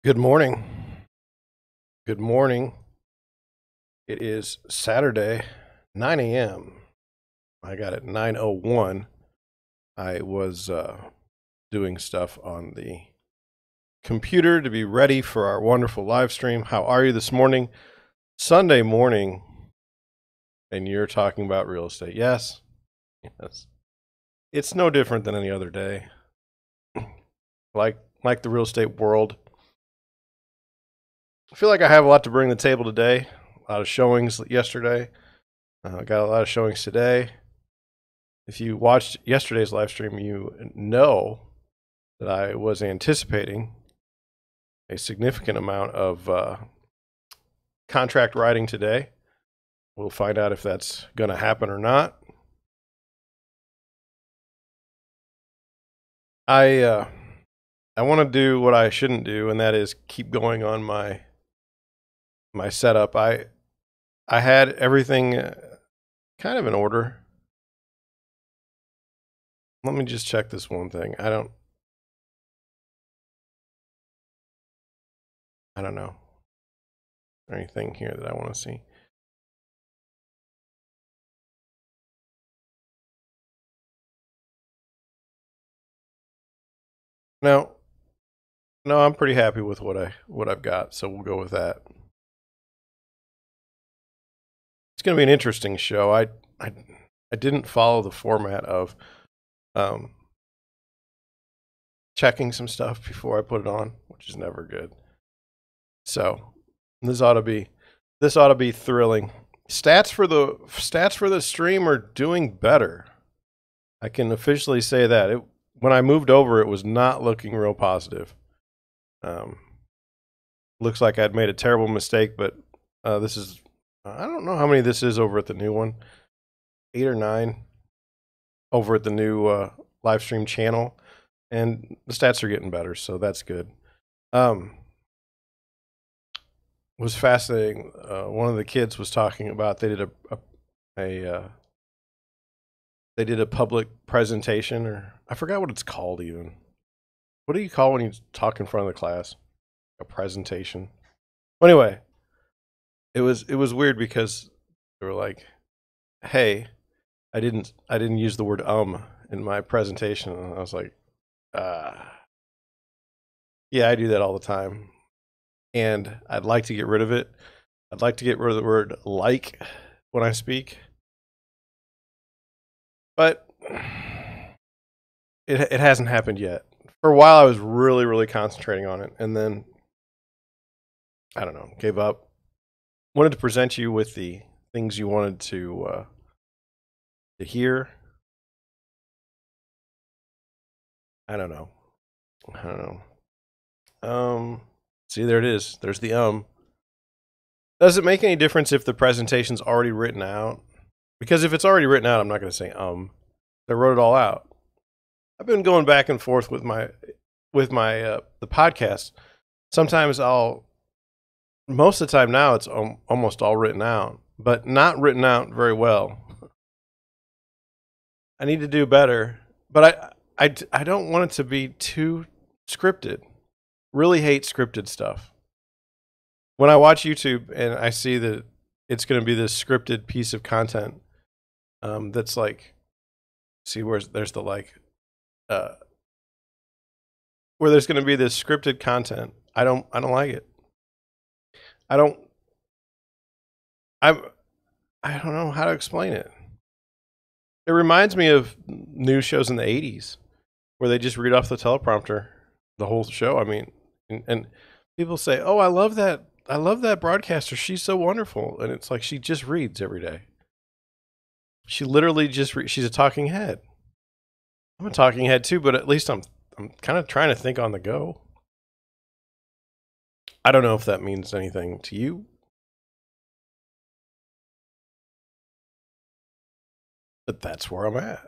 Good morning. Good morning. It is Saturday, 9 a.m. I got it 9:01. I was doing stuff on the computer to be ready for our wonderful live stream. How are you this morning? Sunday morning, and you're talking about real estate. Yes. Yes. It's no different than any other day. Like the real estate world. I feel like I have a lot to bring to the table today. A lot of showings yesterday. Got a lot of showings today. If you watched yesterday's live stream, you know that I was anticipating a significant amount of contract writing today. We'll find out if that's going to happen or not. I want to do what I shouldn't do, and that is keep going on my setup. I had everything kind of in order. Let me just check this one thing. I don't know anything here that I want to see. No, I'm pretty happy with what I've got, so we'll go with that. It's going to be an interesting show. I didn't follow the format of checking some stuff before I put it on, which is never good. So this ought to be thrilling. Stats for the stream are doing better. I can officially say that. When I moved over, it was not looking real positive. Looks like I'd made a terrible mistake, but this is, I don't know how many this is over at the new one. 8 or 9 over at the new live stream channel, and the stats are getting better, so that's good. Was fascinating. One of the kids was talking about they did a public presentation, or I forgot what it's called even. What do you call when you talk in front of the class? A presentation. Anyway, it was weird because they were like, "Hey, I didn't use the word in my presentation," and I was like, yeah, I do that all the time, and I'd like to get rid of it. I'd like to get rid of the word like when I speak, but it hasn't happened yet. For a while, I was really concentrating on it, and then I don't know, gave up. Wanted to present you with the things you wanted to hear. I don't know. See, there it is. There's the Does it make any difference if the presentation's already written out? Because if it's already written out, I'm not going to say I wrote it all out. I've been going back and forth with my the podcast. Sometimes most of the time now it's almost all written out, but not written out very well. I need to do better, but I don't want it to be too scripted. Really hate scripted stuff. When I watch YouTube and I see that it's going to be this scripted piece of content, that's like, see where there's the like, where there's going to be this scripted content. I don't like it. I don't know how to explain it. It reminds me of news shows in the 80s where they just read off the teleprompter the whole show. I mean, and people say, "Oh, I love that broadcaster. She's so wonderful." And it's like she just reads every day. She literally just she's a talking head. I'm a talking head too, but at least I'm kind of trying to think on the go. I don't know if that means anything to you, but that's where I'm at.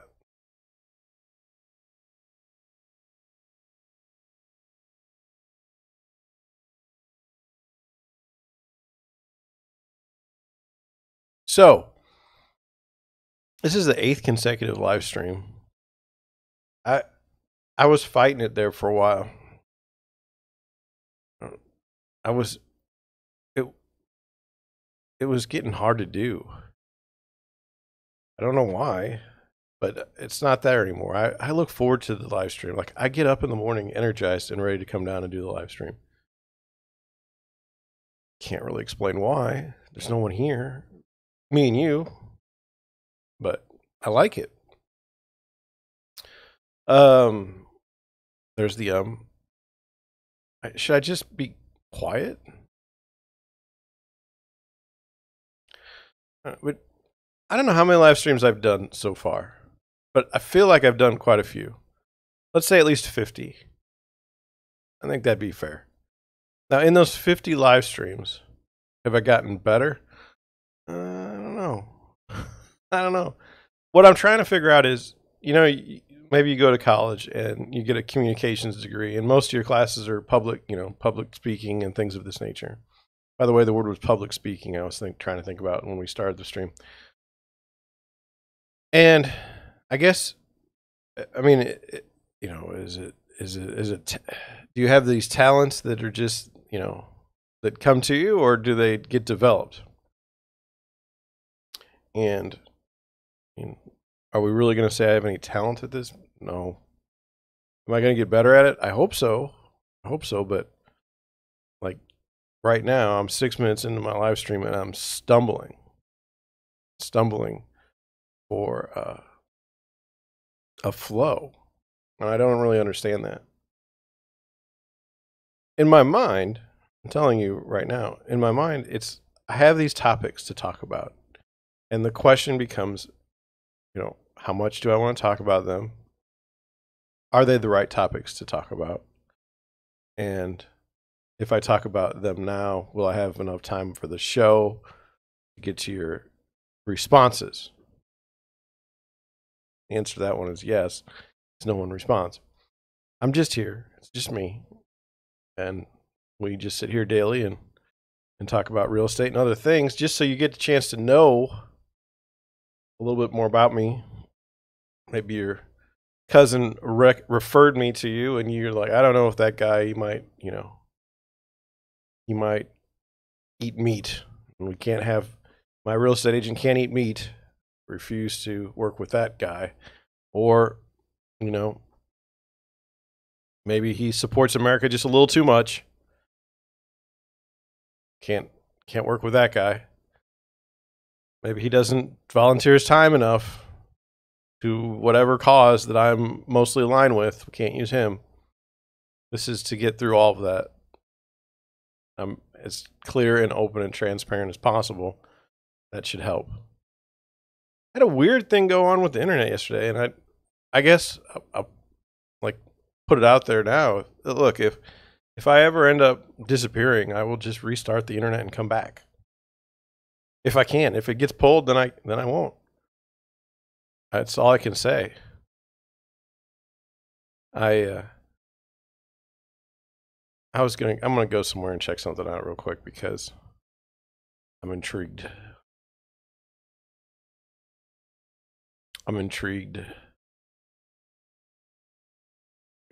So, this is the 8th consecutive live stream. I was fighting it there for a while. it it was getting hard to do. I don't know why, but it's not there anymore. I look forward to the live stream. Like, I get up in the morning energized and ready to come down and do the live stream. Can't really explain why. There's no one here. Me and you. But I like it. There's the should I just be quiet? But I don't know how many live streams I've done so far, but I feel like I've done quite a few. Let's say at least 50. I think that'd be fair. Now, in those 50 live streams, have I gotten better? I don't know. I don't know. What I'm trying to figure out is, maybe you go to college and you get a communications degree, and most of your classes are public speaking and things of this nature. By the way, the word was public speaking. I was trying to think about when we started the stream. And I guess, I mean, is it, do you have these talents that are just, that come to you, or do they get developed? And are we really going to say I have any talent at this? No. Am I going to get better at it? I hope so. But like right now, I'm 6 minutes into my live stream and I'm stumbling for a flow. And I don't really understand that. In my mind, I'm telling you right now, in my mind, I have these topics to talk about. And the question becomes, how much do I want to talk about them? Are they the right topics to talk about? And if I talk about them now, will I have enough time for the show to get to your responses? The answer to that one is yes, because no one responds. I'm just here. It's just me. And we just sit here daily and talk about real estate and other things, just so you get the chance to know a little bit more about me. Maybe your cousin referred me to you, and you're like, I don't know if that guy, he might eat meat. And we can't have, my real estate agent can't eat meat. Refuse to work with that guy. Or, maybe he supports America just a little too much. Can't work with that guy. Maybe he doesn't volunteer his time enough to whatever cause that I'm mostly aligned with. We can't use him. This is to get through all of that. I'm as clear and open and transparent as possible. That should help. I had a weird thing go on with the internet yesterday, and I guess I'll like put it out there now. Look, if I ever end up disappearing, I will just restart the internet and come back. If I can. If it gets pulled, then I won't. That's all I can say. I'm gonna go somewhere and check something out real quick because I'm intrigued. I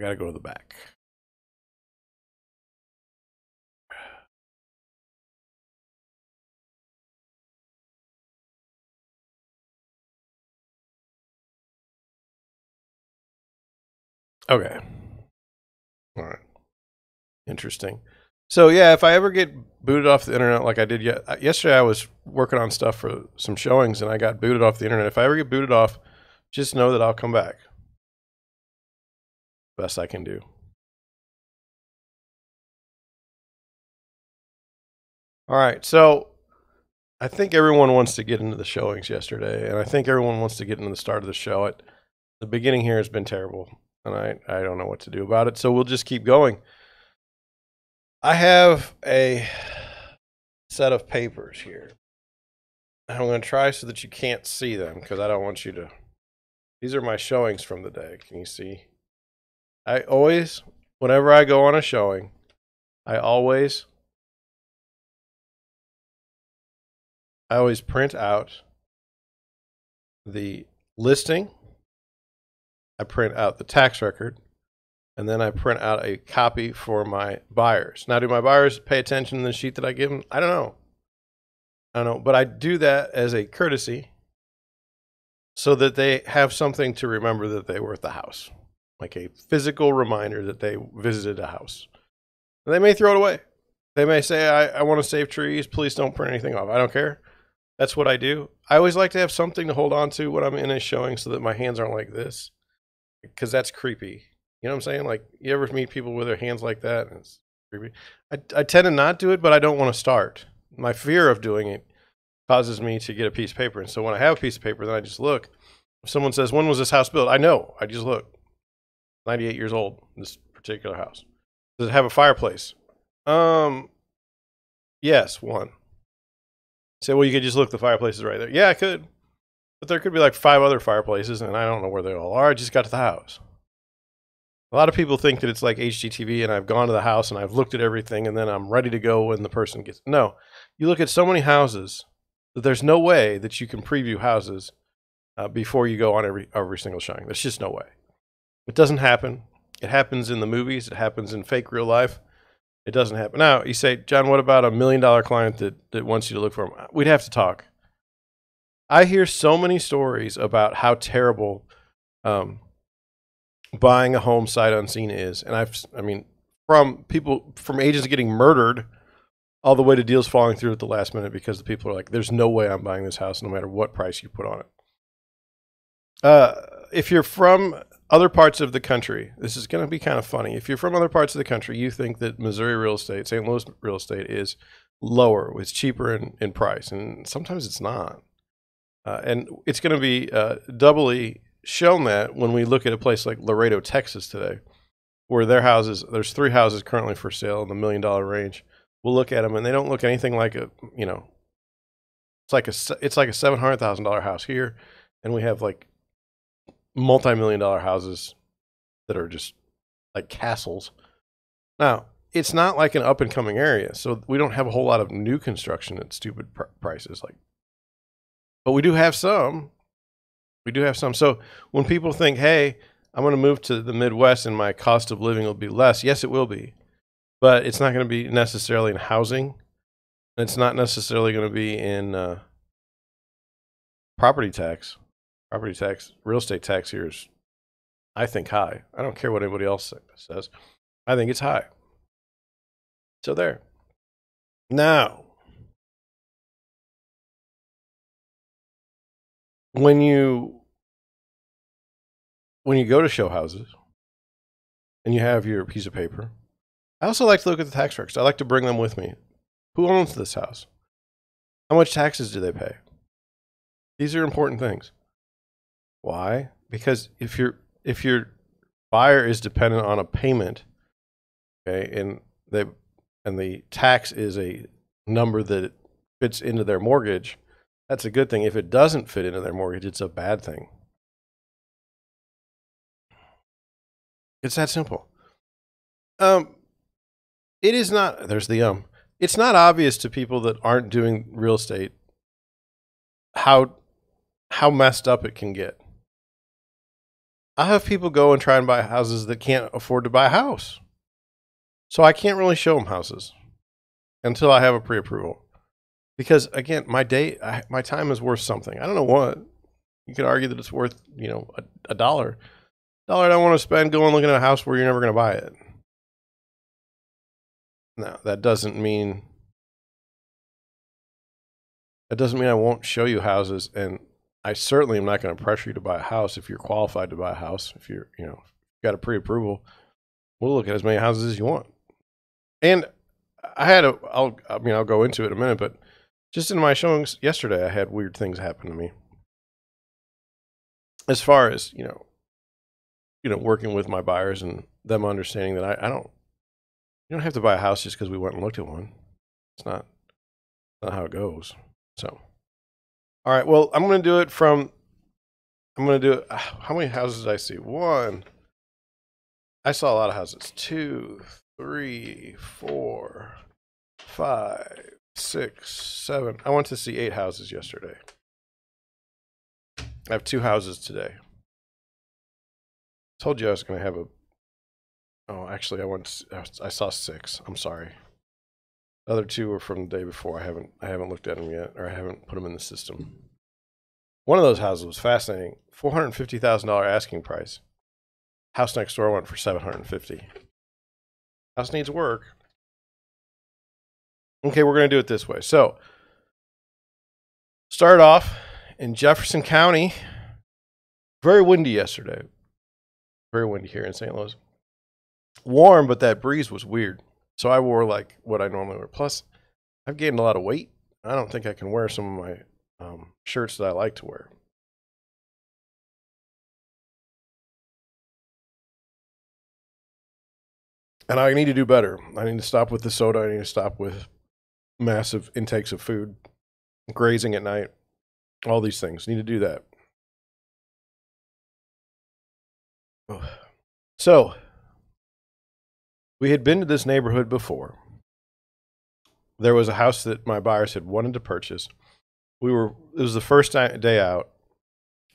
gotta go to the back. Okay. All right. Interesting. So yeah, if I ever get booted off the internet like I did yesterday, I was working on stuff for some showings and I got booted off the internet. If I ever get booted off, just know that I'll come back. Best I can do. All right. So I think everyone wants to get into the showings yesterday, and I think everyone wants to get into the start of the show. The beginning here has been terrible, and I don't know what to do about it. So we'll just keep going. I have a set of papers here. I'm going to try so that you can't see them because I don't want you to. These are my showings from the day. Can you see? I always, whenever I go on a showing, I always print out the listing. I print out the tax record. and then I print out a copy for my buyers. Now, do my buyers pay attention to the sheet that I give them? I don't know, but I do that as a courtesy so that they have something to remember that they were at the house, like a physical reminder that they visited a house. And they may throw it away. They may say, I want to save trees. Please don't print anything off. I don't care. That's what I do. I always like to have something to hold on to when I'm in a showing so that my hands aren't like this, because that's creepy. You know what I'm saying? Like, you ever meet people with their hands like that? It's creepy. I tend to not do it, but I don't want to start. My fear of doing it causes me to get a piece of paper. And so when I have a piece of paper, then I just look. If someone says, when was this house built? I know. I just look. 98 years old, this particular house. Does it have a fireplace? Yes, one. Say, well, you could just look, the fireplace is right there. Yeah, I could. But there could be like 5 other fireplaces, and I don't know where they all are. I just got to the house. A lot of people think that it's like HGTV, and I've gone to the house, and I've looked at everything, and then I'm ready to go when the person gets... No. You look at so many houses that there's no way that you can preview houses before you go on every single showing. There's just no way. It doesn't happen. It happens in the movies. It happens in fake real life. It doesn't happen. Now, you say, John, what about a $1 million client that wants you to look for him? We'd have to talk. I hear so many stories about how terrible buying a home sight unseen is. And I mean, from agents getting murdered all the way to deals falling through at the last minute because the people are like, there's no way I'm buying this house no matter what price you put on it. If you're from other parts of the country, this is going to be kind of funny. If you're from other parts of the country, you think that Missouri real estate, St. Louis real estate is lower, it's cheaper in price. And sometimes it's not. And it's going to be doubly shown that when we look at a place like Laredo, Texas today, where there's 3 houses currently for sale in the $1 million range. We'll look at them and they don't look anything like it's like a $700,000 house here. And we have like multi-million-dollar houses that are just like castles. Now, it's not like an up-and-coming area, so we don't have a whole lot of new construction at stupid prices. But we do have some. We do have some. So when people think, hey, I'm going to move to the Midwest and my cost of living will be less, yes, it will be. But it's not going to be necessarily in housing. It's not necessarily going to be in property tax. Property tax, real estate tax here is, I think, high. I don't care what anybody else says. I think it's high. So there. Now, when you go to show houses and you have your piece of paper, I also like to look at the tax records. I like to bring them with me. Who owns this house? How much taxes do they pay? These are important things. Why? Because if your buyer is dependent on a payment, okay, and the tax is a number that fits into their mortgage, that's a good thing. If it doesn't fit into their mortgage, it's a bad thing. It's that simple. It is not. There's the It's not obvious to people that aren't doing real estate how messed up it can get. I have people go and try and buy houses that can't afford to buy a house. So I can't really show them houses until I have a pre-approval. Because again, my time is worth something. I don't know what. You could argue that it's worth, $1. $1 I don't want to spend going looking at a house where you're never going to buy it. Now, that doesn't mean I won't show you houses, and I certainly am not going to pressure you to buy a house if you're qualified to buy a house. If you're, got a pre-approval, we'll look at as many houses as you want. And I'll go into it in a minute, but just in my showings yesterday, I had weird things happen to me. As far as, working with my buyers and them understanding that you don't have to buy a house just because we went and looked at one. It's not how it goes. So, all right, well, I'm going to do it. How many houses did I see? 1. I saw a lot of houses. 2, 3, 4, 5, 6, 7. I went to see 8 houses yesterday. I have 2 houses today. Told you I was going to have Oh, actually, I saw 6. I'm sorry. The other 2 were from the day before. I haven't looked at them yet, or I haven't put them in the system. One of those houses was fascinating. $450,000 asking price. House next door went for $750,000. House needs work. Okay, we're going to do it this way. So, start off in Jefferson County. Very windy yesterday. Very windy here in St. Louis. Warm, but that breeze was weird. So I wore like what I normally wear. Plus, I've gained a lot of weight. I don't think I can wear some of my shirts that I like to wear. And I need to do better. I need to stop with the soda. I need to stop with massive intakes of food, grazing at night, all these things. Need to do that. So, we had been to this neighborhood before. There was a house that my buyers had wanted to purchase. It was the first day out,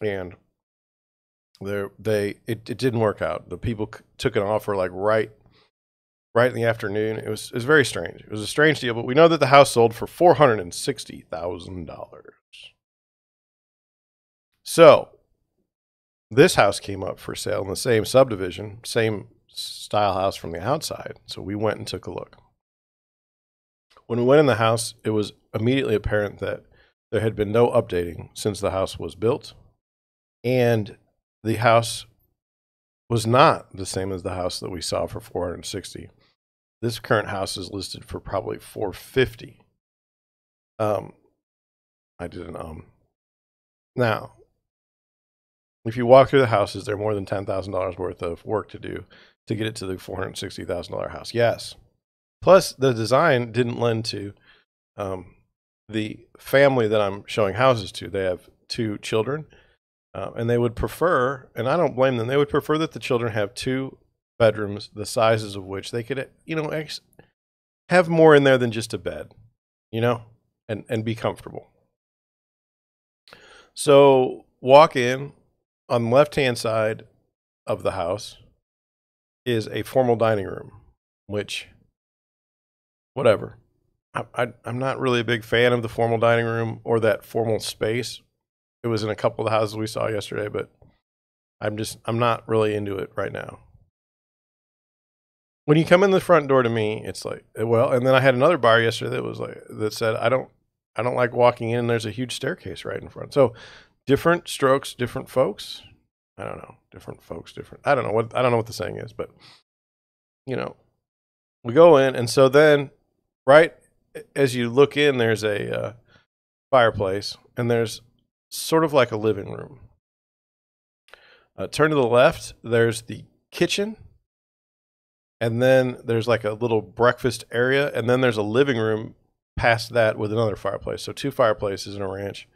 and it didn't work out. The people took an offer like right in the afternoon. It was very strange. It was a strange deal, but we know that the house sold for $460,000. So this house came up for sale in the same subdivision, same style house from the outside. So we went and took a look. When we went in the house, it was immediately apparent that there had been no updating since the house was built, and the house was not the same as the house that we saw for $460,000. This current house is listed for probably $450,000. I did an Now, if you walk through the houses, there are more than $10,000 worth of work to do to get it to the $460,000 house. Yes. Plus, the design didn't lend to the family that I'm showing houses to. They have 2 children, and they would prefer, and I don't blame them, they would prefer that the children have 2 bedrooms, the sizes of which they could, have more in there than just a bed, and be comfortable. So walk in. On the left-hand side of the house is a formal dining room, which, whatever. I'm not really a big fan of the formal dining room or that formal space. It was in a couple of the houses we saw yesterday, but I'm not really into it right now. When you come in the front door to me, it's like, well, and then I had another buyer yesterday that said, I don't like walking in. There's a huge staircase right in front. So different strokes, different folks. I don't know. Different folks, different. I don't know what the saying is, but we go in, and so then right as you look in, there's a fireplace, and there's sort of like a living room. Turn to the left, there's the kitchen, and then there's like a little breakfast area, and then there's a living room past that with another fireplace. So 2 fireplaces in a ranch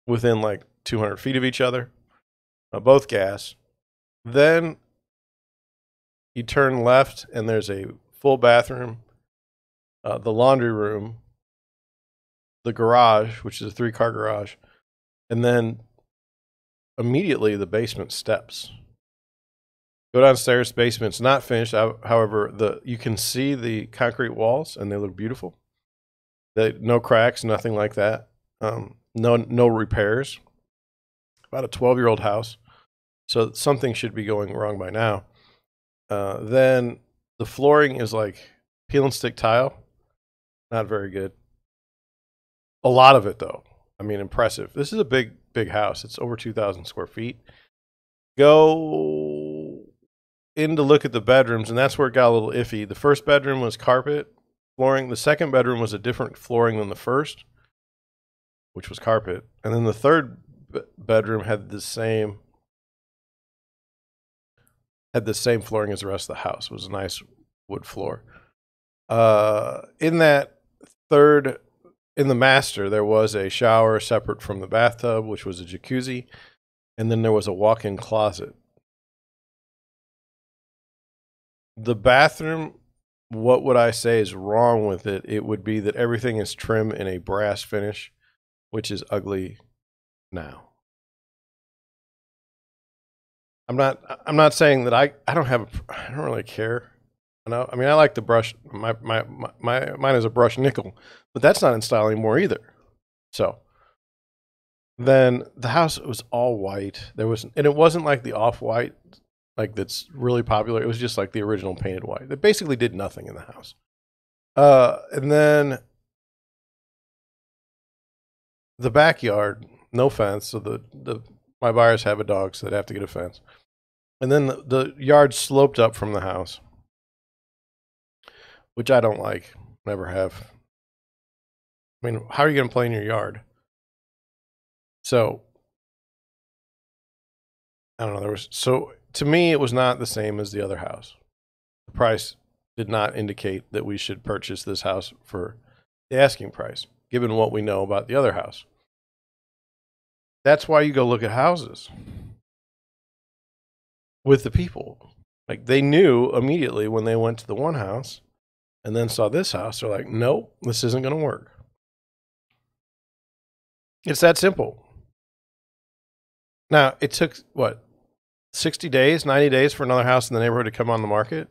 within like 200 feet of each other, both gas. Then you turn left, and there's a full bathroom, the laundry room, the garage, which is a 3-car garage, and then immediately the basement steps. Go downstairs. Basement's not finished. However, you can see the concrete walls, and they look beautiful. No cracks, nothing like that. No repairs. About a 12-year-old house, so something should be going wrong by now. Then the flooring is like peel and stick tile. Not very good. A lot of it, though. I mean, impressive. This is a big house. It's over 2,000 square feet. Go in to look at the bedrooms, and that's where it got a little iffy. The first bedroom was carpet flooring. The second bedroom was a different flooring than the first, which was carpet. And then the third bedroom had the same flooring as the rest of the house. It was a nice wood floor. In the master, there was a shower separate from the bathtub, which was a jacuzzi, and then there was a walk-in closet. The bathroom, what would I say is wrong with it? It would be that everything is trim in a brass finish, which is ugly now. I'm not saying that I don't really care. You know, I mean, I like the brush. Mine is a brushed nickel, but that's not in style anymore either. So then the house was all white. And it wasn't like the off white, like that's really popular. It was just like the original painted white. It basically did nothing in the house. And then the backyard, no fence. So my buyers have a dog, so they'd have to get a fence. And then the yard sloped up from the house, which I don't like. Never have. I mean, how are you going to play in your yard? So I don't know. So to me, it was not the same as the other house. The price did not indicate that we should purchase this house for the asking price, given what we know about the other house. That's why you go look at houses with the people. Like they knew immediately when they went to the one house and then saw this house, they're like, nope, this isn't going to work. It's that simple. Now, it took, 60 days, 90 days for another house in the neighborhood to come on the market?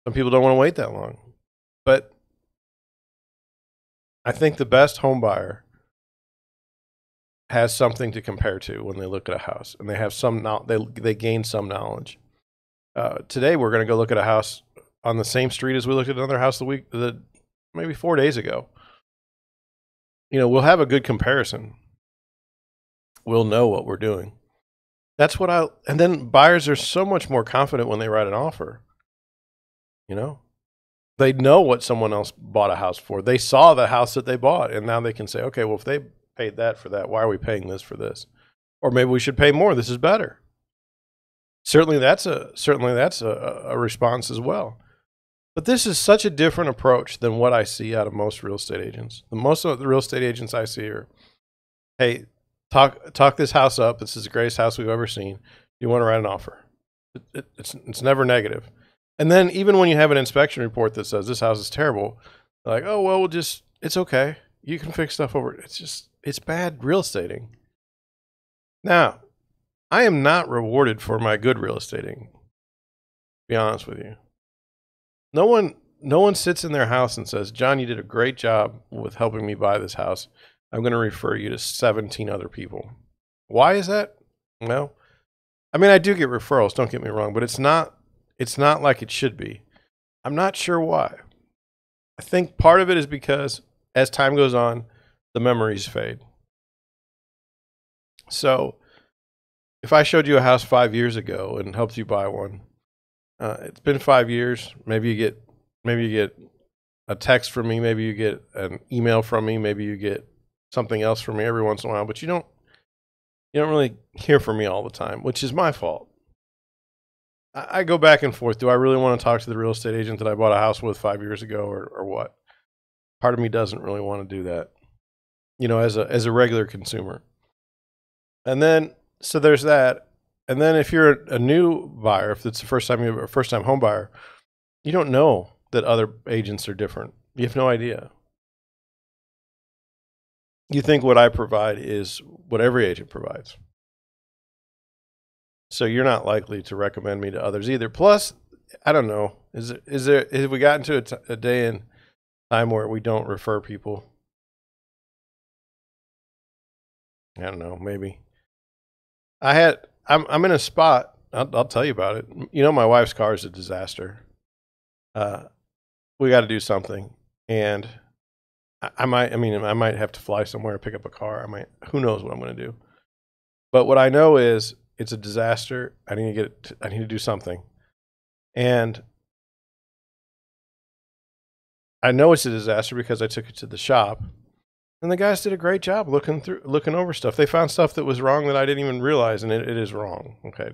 Some people don't want to wait that long. But I think the best home buyer has something to compare to when they look at a house, and they have they gain some knowledge. Today, we're going to go look at a house on the same street as we looked at another house maybe 4 days ago. You know, we'll have a good comparison. We'll know what we're doing. And then buyers are so much more confident when they write an offer. You know, they know what someone else bought a house for. They saw the house that they bought, and now they can say, okay, well, if they paid that for that, why are we paying this for this? Or maybe we should pay more. This is better. Certainly that's a response as well. But this is such a different approach than what I see out of most real estate agents. Most of the real estate agents I see are, hey, talk this house up. This is the greatest house we've ever seen. You want to write an offer? It's never negative. And then even when you have an inspection report that says this house is terrible, they're like, oh, well, it's okay. You can fix stuff over it. It's bad real estating. Now, I am not rewarded for my good real estating, to be honest with you. No one sits in their house and says, John, you did a great job with helping me buy this house. I'm going to refer you to 17 other people. Why is that? Well, I mean, I do get referrals, don't get me wrong, but it's not like it should be. I'm not sure why. I think part of it is because as time goes on, the memories fade. So if I showed you a house 5 years ago and helped you buy one, it's been 5 years. Maybe you get a text from me. Maybe you get an email from me. Maybe you get something else from me every once in a while, but you don't really hear from me all the time, which is my fault. I go back and forth. Do I really want to talk to the real estate agent that I bought a house with 5 years ago or what? Part of me doesn't really want to do that, you know, as a regular consumer. And then, so there's that. And then if you're a new buyer, if it's the first time home buyer, you don't know that other agents are different. You have no idea. You think what I provide is what every agent provides. So you're not likely to recommend me to others either. Plus, I don't know. Have we gotten to a day and time where we don't refer people? I don't know. Maybe. I'm in a spot. I'll tell you about it. You know, my wife's car is a disaster. We got to do something, and I might have to fly somewhere to pick up a car. Who knows what I'm going to do? But what I know is it's a disaster. I need to do something. And I know it's a disaster because I took it to the shop, and the guys did a great job looking over stuff. They found stuff that was wrong that I didn't even realize, and it is wrong. Okay.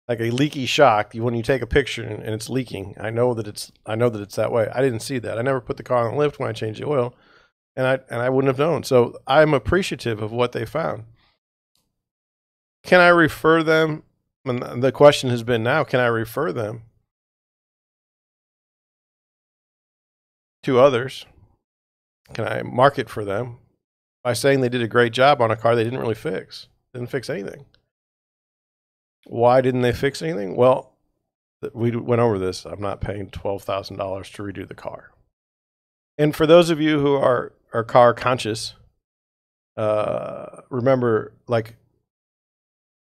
Like a leaky shock, when you take a picture and it's leaking, I know that it's that way. I didn't see that. I never put the car on the lift when I changed the oil, and I wouldn't have known. So I'm appreciative of what they found. Can I refer them? And the question has been now, can I refer them to others? Can I market for them by saying they did a great job on a car they didn't really fix? Didn't fix anything. Why didn't they fix anything? Well, we went over this. I'm not paying $12,000 to redo the car. And for those of you who are car conscious, remember, like,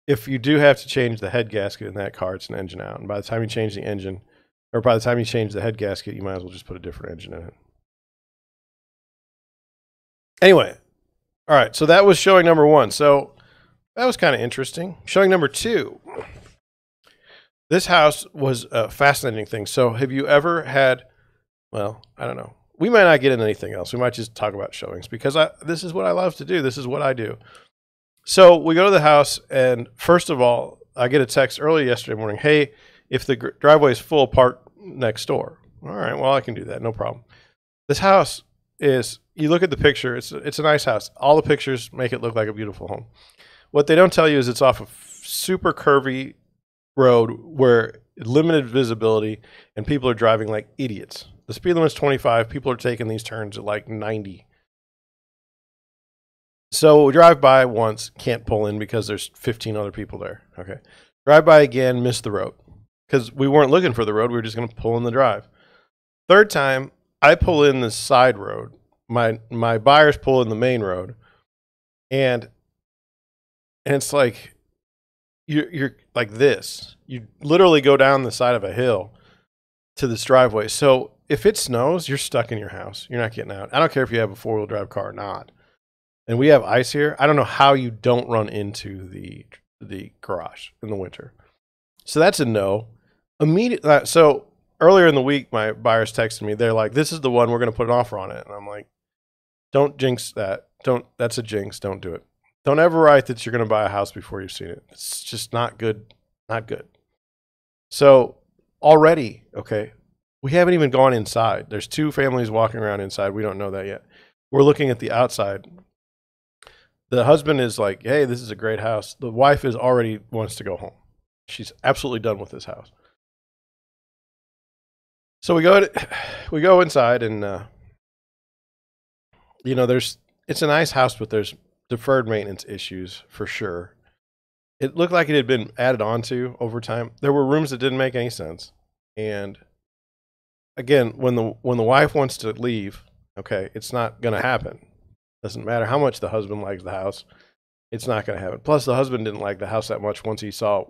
if you do have to change the head gasket in that car, it's an engine out. And by the time you change the engine, or by the time you change the head gasket, you might as well just put a different engine in it. Anyway, all right, so that was showing number 1. So that was kind of interesting. Showing number 2. This house was a fascinating thing. So have you ever had, well, I don't know. We might not get into anything else. We might just talk about showings because this is what I love to do. This is what I do. So we go to the house, and first of all, I get a text early yesterday morning. Hey, if the driveway is full, park next door. All right, well, I can do that. No problem. This house is, you look at the picture, it's a nice house. All the pictures make it look like a beautiful home. What they don't tell you is it's off a super curvy road where limited visibility and people are driving like idiots. The speed limit's 25. People are taking these turns at like 90. So we drive by once, can't pull in because there's 15 other people there. Okay. Drive by again, miss the road because we weren't looking for the road. We were just going to pull in the drive. Third time, I pull in the side road. My buyers pull in the main road, and it's like you're like this. You literally go down the side of a hill to this driveway. So if it snows, you're stuck in your house. You're not getting out. I don't care if you have a 4-wheel drive car or not. And we have ice here. I don't know how you don't run into the garage in the winter. So that's a no. So earlier in the week, my buyers texted me. They're like, "This is the one, we're going to put an offer on it." And I'm like, "Don't jinx that. That's a jinx. Don't do it. Don't ever write that you're going to buy a house before you've seen it. It's just not good. Not good." So already, okay, we haven't even gone inside. There's 2 families walking around inside. We don't know that yet. We're looking at the outside. The husband is like, "Hey, this is a great house." The wife is already wants to go home. She's absolutely done with this house. So we go inside, and it's a nice house, but there's deferred maintenance issues for sure. It looked like it had been added on to over time. There were rooms that didn't make any sense. And again, when the wife wants to leave, okay, it's not going to happen. Doesn't matter how much the husband likes the house. It's not going to happen. Plus, the husband didn't like the house that much once he saw.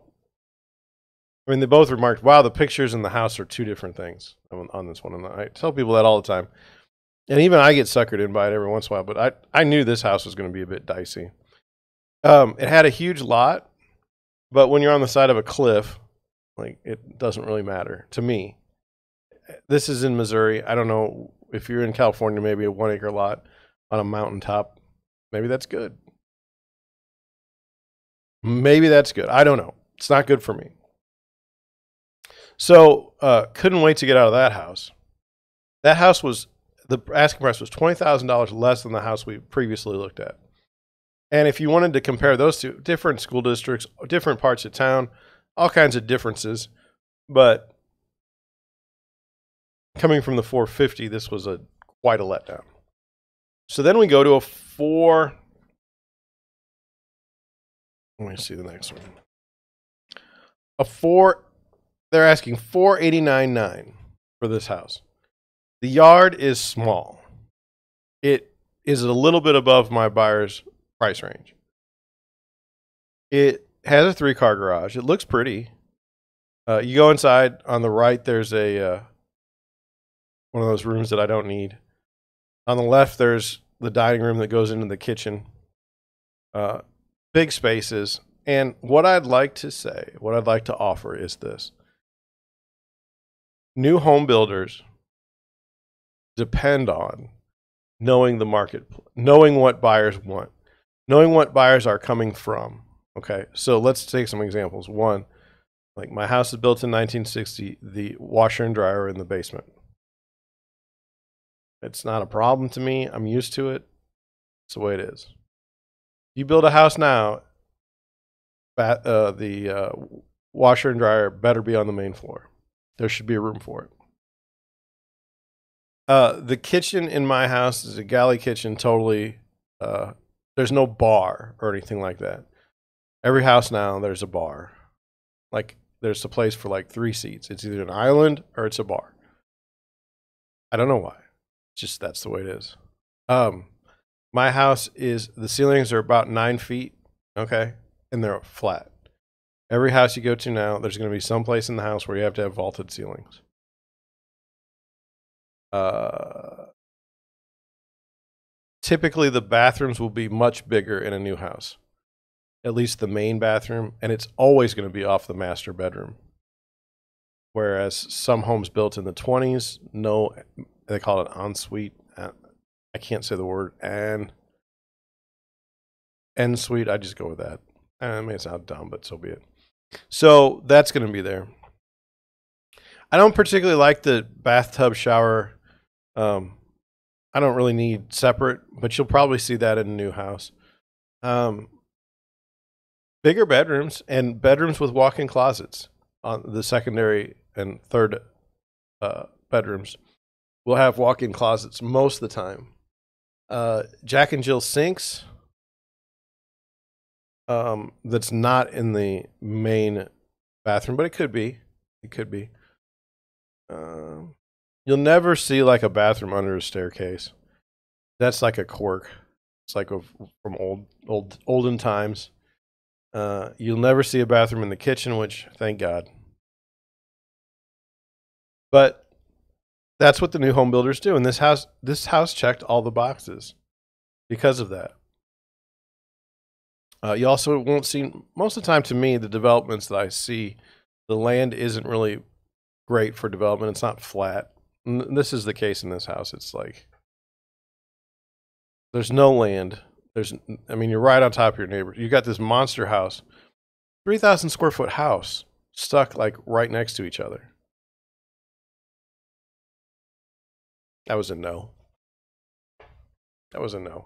I mean, they both remarked, "Wow, the pictures and the house are 2 different things on this one." And I tell people that all the time. And even I get suckered in by it every once in a while. But I knew this house was going to be a bit dicey. It had a huge lot. But when you're on the side of a cliff, like, it doesn't really matter to me. This is in Missouri. I don't know if you're in California, maybe a 1-acre lot on a mountaintop. Maybe that's good. Maybe that's good. I don't know. It's not good for me. So couldn't wait to get out of that house. That house was, the asking price was $20,000 less than the house we previously looked at. And if you wanted to compare those 2, different school districts, different parts of town, all kinds of differences. But coming from the 450, this was quite a letdown. So then we go to let me see the next one. They're asking $489,900 for this house. The yard is small. It is a little bit above my buyer's price range. It has a 3-car garage. It looks pretty. You go inside. On the right, there's one of those rooms that I don't need. On the left, there's the dining room that goes into the kitchen. Big spaces. And what I'd like to offer is this. New home builders depend on knowing the market, knowing what buyers want, knowing what buyers are coming from. Okay, so let's take some examples. One, like, my house is built in 1960, the washer and dryer are in the basement. It's not a problem to me. I'm used to it. It's the way it is. You build a house now, the washer and dryer better be on the main floor. There should be a room for it. The kitchen in my house is a galley kitchen, totally. There's no bar or anything like that. Every house now, there's a bar. Like there's a place for like 3 seats. It's either an island or it's a bar. I don't know why. It's just that's the way it is. My house is, the ceilings are about 9 feet, okay, and they're flat. Every house you go to now, there's going to be some place in the house where you have to have vaulted ceilings. Typically, the bathrooms will be much bigger in a new house, at least the main bathroom, and it's always going to be off the master bedroom. Whereas some homes built in the 20s, no, they call it ensuite. I can't say the word ensuite. I just go with that. I mean, it sounds dumb, but so be it. So that's going to be there. I don't particularly like the bathtub shower. I don't really need separate, but you'll probably see that in a new house. Bigger bedrooms and bedrooms with walk-in closets on the secondary and third bedrooms will have walk-in closets most of the time. Jack and Jill sinks, that's not in the main bathroom, but it could be. It could be. You'll never see like a bathroom under a staircase. That's like a quirk. It's like from olden times. You'll never see a bathroom in the kitchen, which thank God. But that's what the new home builders do. And this house checked all the boxes because of that. You also won't see, most of the time to me, the developments that I see, the land isn't really great for development. It's not flat. And this is the case in this house. It's like, there's no land. You're right on top of your neighbor. You got this monster house, 3,000 square foot house, stuck like right next to each other. That was a no. That was a no.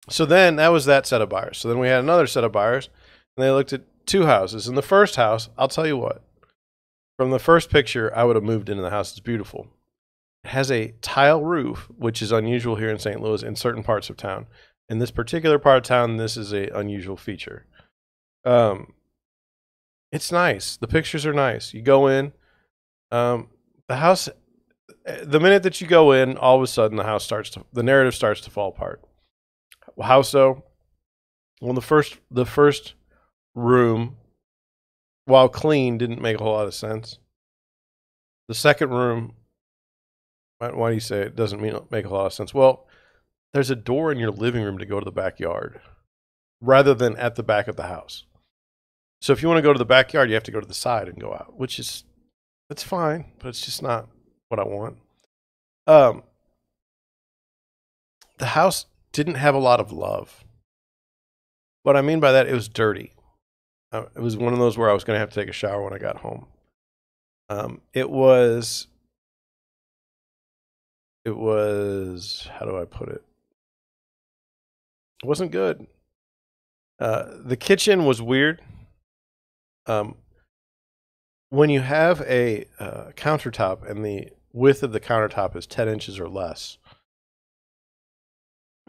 So then that was that set of buyers. So then we had another set of buyers, and they looked at 2 houses. In the first house, I'll tell you what, from the first picture, I would have moved into the house. It's beautiful. It has a tile roof, which is unusual here in St. Louis in certain parts of town. In this particular part of town, this is an unusual feature. It's nice. The pictures are nice. You go in, the house, the minute that you go in, all of a sudden the narrative starts to fall apart. How so? Well, the first room, while clean, didn't make a whole lot of sense. The second room, why do you say it doesn't make a lot of sense? Well, there's a door in your living room to go to the backyard rather than at the back of the house. So if you want to go to the backyard, you have to go to the side and go out, that's fine, but it's just not what I want. The house didn't have a lot of love. What I mean by that, it was dirty. It was one of those where I was going to have to take a shower when I got home. It was, how do I put it? It wasn't good. The kitchen was weird. When you have a countertop and the width of the countertop is 10 inches or less,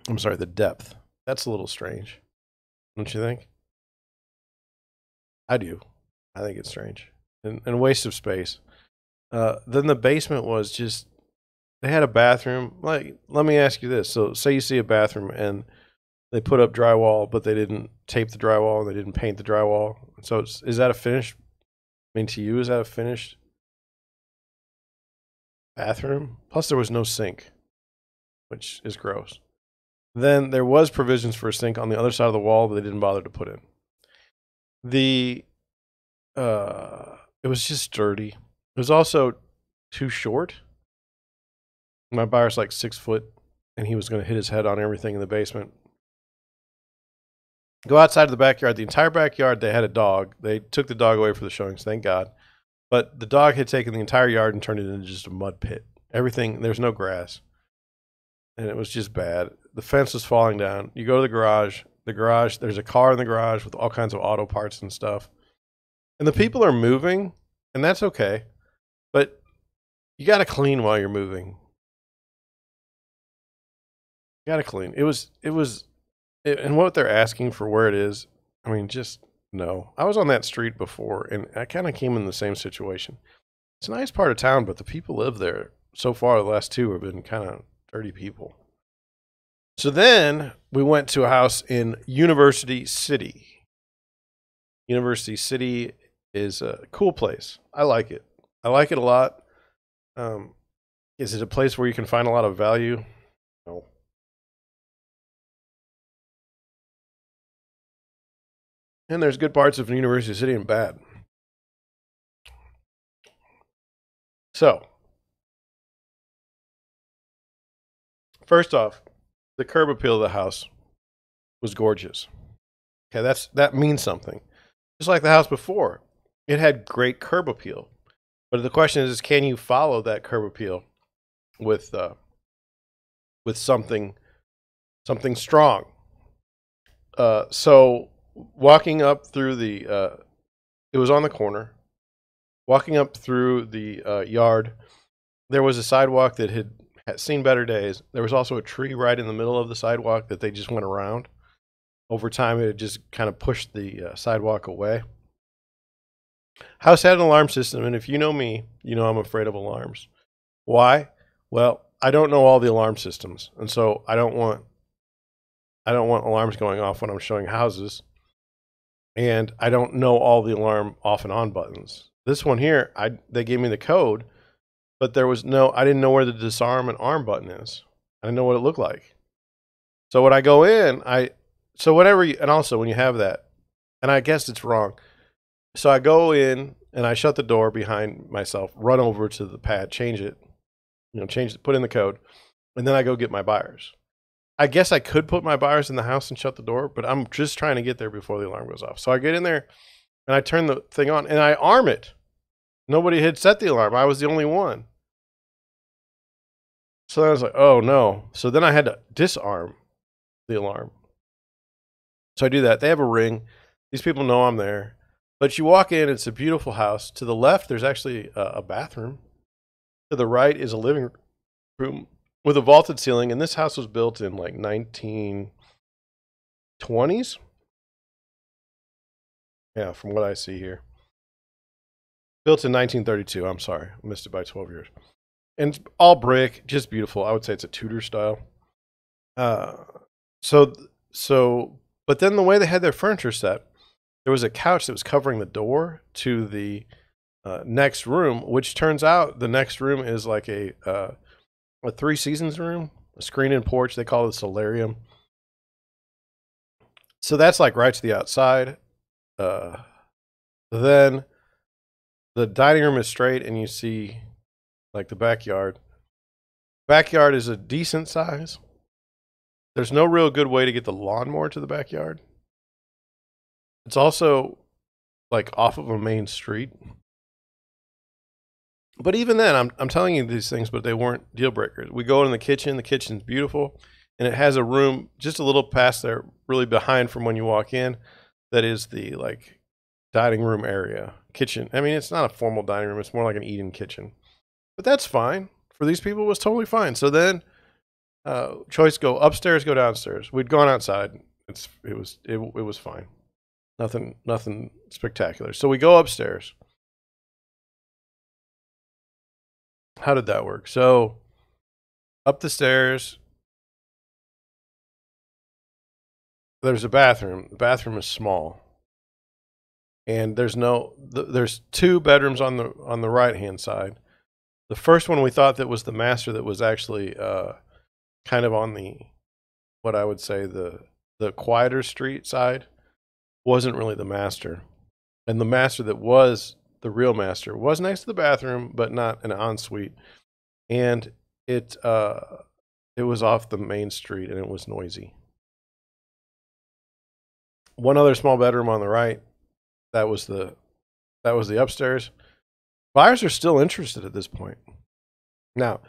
I'm sorry, the depth, that's a little strange. Don't you think? I do. I think it's strange and a waste of space. Then the basement was just, they had a bathroom. Like, let me ask you this. So say you see a bathroom and they put up drywall, but they didn't tape the drywall and they didn't paint the drywall. So is that a finished? I mean, to you, is that a finished bathroom? Plus, there was no sink, which is gross. Then there was provisions for a sink on the other side of the wall, but they didn't bother to put in. It was just dirty. It was also too short. My buyer's like 6 foot, and he was going to hit his head on everything in the basement. Go outside of the backyard. The entire backyard, they had a dog. They took the dog away for the showings, thank God. But the dog had taken the entire yard and turned it into just a mud pit. Everything, there's no grass. And it was just bad. The fence was falling down. You go to the garage. There's a car in the garage with all kinds of auto parts and stuff. And the people are moving, and that's okay. But you got to clean while you're moving. You got to clean. And what they're asking for where it is, I mean, just No, I was on that street before, and I kind of came in the same situation. It's a nice part of town, but the people live there. So far, the last two have been kind of dirty people. So then we went to a house in University City. University City is a cool place. I like it. I like it a lot. Is it a place where you can find a lot of value? No. And there's good parts of University City and bad. So, first off, the curb appeal of the house was gorgeous. Okay, that means something. Just like the house before, it had great curb appeal. But the question is can you follow that curb appeal with something strong? So walking up through the it was on the corner. Walking up through the yard, there was a sidewalk that had seen better days. There was also a tree right in the middle of the sidewalk that they just went around. Over time, it had just kind of pushed the sidewalk away. House had an alarm system, and if you know me, you know I'm afraid of alarms. Why? Well, I don't know all the alarm systems, and so I don't want alarms going off when I'm showing houses, and I don't know all the alarm off and on buttons. This one here, they gave me the code, but I didn't know where the disarm and arm button is. I didn't know what it looked like. So when I go in, and also when you have that, and I guess it's wrong. So I go in and I shut the door behind myself, run over to the pad, change it, put in the code, and then I go get my buyers. I guess I could put my buyers in the house and shut the door, but I'm just trying to get there before the alarm goes off. So I get in there and I turn the thing on and I arm it. Nobody had set the alarm. I was the only one. So I was like, oh no. So then I had to disarm the alarm. So I do that. They have a ring. These people know I'm there. But you walk in, it's a beautiful house. To the left, there's actually a bathroom. To the right is a living room with a vaulted ceiling. And this house was built in like 1920s. Yeah, from what I see here. Built in 1932. I'm sorry. I missed it by 12 years. And it's all brick, just beautiful. I would say it's a Tudor style. But then the way they had their furniture set, there was a couch that was covering the door to the next room, which turns out the next room is like a Three Seasons room, a screen-in porch. They call it a solarium. So that's like right to the outside. Then the dining room is straight, and you see like the backyard. Backyard is a decent size. There's no real good way to get the lawnmower to the backyard. It's also like off of a main street. But even then, I'm telling you these things, but they weren't deal breakers. We go in the kitchen. The kitchen's beautiful, and it has a room just a little past there, really behind from when you walk in. That is the like dining room area, kitchen. I mean, it's not a formal dining room. It's more like an eat-in kitchen. But that's fine. For these people, it was totally fine. So then, choice: go upstairs, go downstairs. We'd gone outside. It was fine. Nothing spectacular. So we go upstairs. How did that work? So up the stairs, there's a bathroom. The bathroom is small, and there's two bedrooms on the right hand side. The first one we thought that was the master, that was actually kind of on the, what I would say, the quieter street side, wasn't really the master. And the master that was the real master was next to the bathroom, but not an ensuite. And it was off the main street, and it was noisy. One other small bedroom on the right, that was the upstairs. Buyers are still interested at this point. Now,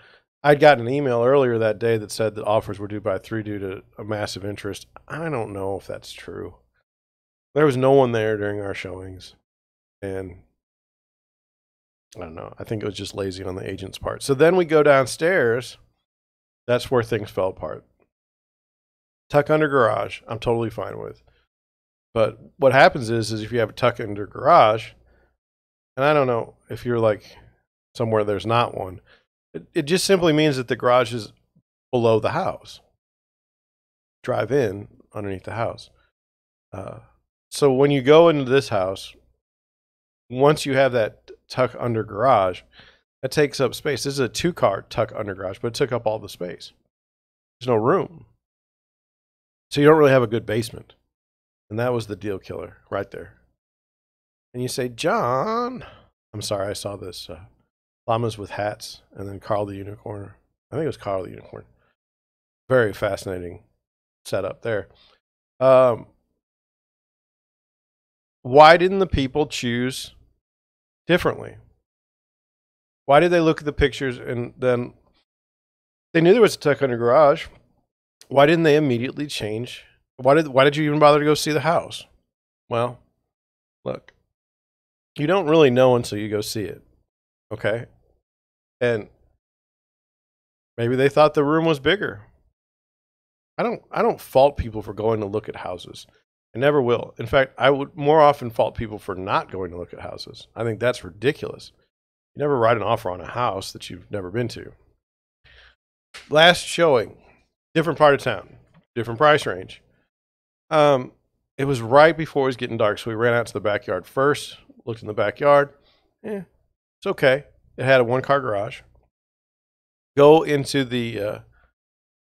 I'd gotten an email earlier that day that said that offers were due by 3 due to a massive interest. I don't know if that's true. There was no one there during our showings, and I don't know. I think it was just lazy on the agent's part. So then we go downstairs. That's where things fell apart. Tuck under garage, I'm totally fine with. But what happens is if you have a tuck-under garage, and I don't know if you're like somewhere there's not one, it just simply means that the garage is below the house. Drive in underneath the house. So when you go into this house, once you have that tuck under garage, that takes up space. This is a 2-car tuck under garage, but it took up all the space. There's no room. So you don't really have a good basement. And that was the deal killer right there. And you say, John, I'm sorry, I saw this. Llamas with hats, and then Carl the Unicorn. I think it was Carl the Unicorn. Very fascinating setup there. Why didn't the people choose differently? Why did they look at the pictures and then they knew there was a tuck under garage? Why didn't they immediately change? Why did you even bother to go see the house? Well, look, you don't really know until you go see it. Okay? And maybe they thought the room was bigger. I don't fault people for going to look at houses. I never will. In fact, I would more often fault people for not going to look at houses. I think that's ridiculous. You never write an offer on a house that you've never been to. Last showing, different part of town, different price range. It was right before it was getting dark, so we ran out to the backyard first, looked in the backyard. It's okay. It had a 1-car garage. Go into the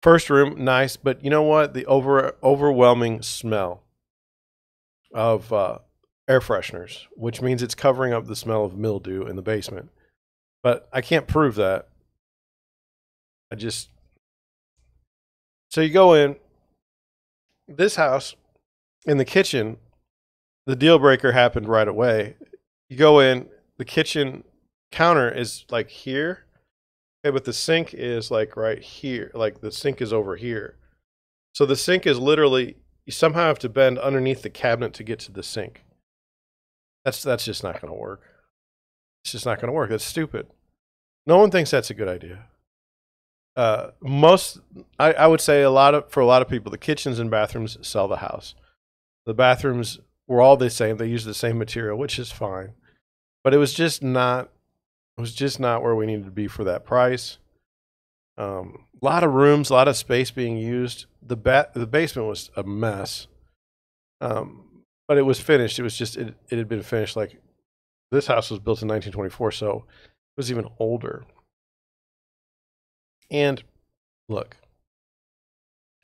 first room, nice, but you know what? The overwhelming smell of air fresheners, which means it's covering up the smell of mildew in the basement. But I can't prove that. So you go in this house, in the kitchen, the deal breaker happened right away. You go in, the kitchen counter is like here. Okay, but the sink is like right here. Like the sink is over here. So the sink is literally, you somehow have to bend underneath the cabinet to get to the sink. That's just not going to work. It's just not going to work. That's stupid. No one thinks that's a good idea. I would say for a lot of people, the kitchens and bathrooms sell the house. The bathrooms were all the same. They used the same material, which is fine. But it was just not where we needed to be for that price. A lot of rooms, a lot of space being used. The basement was a mess. But it was finished. It was just, it had been finished. Like this house was built in 1924, so it was even older. And look,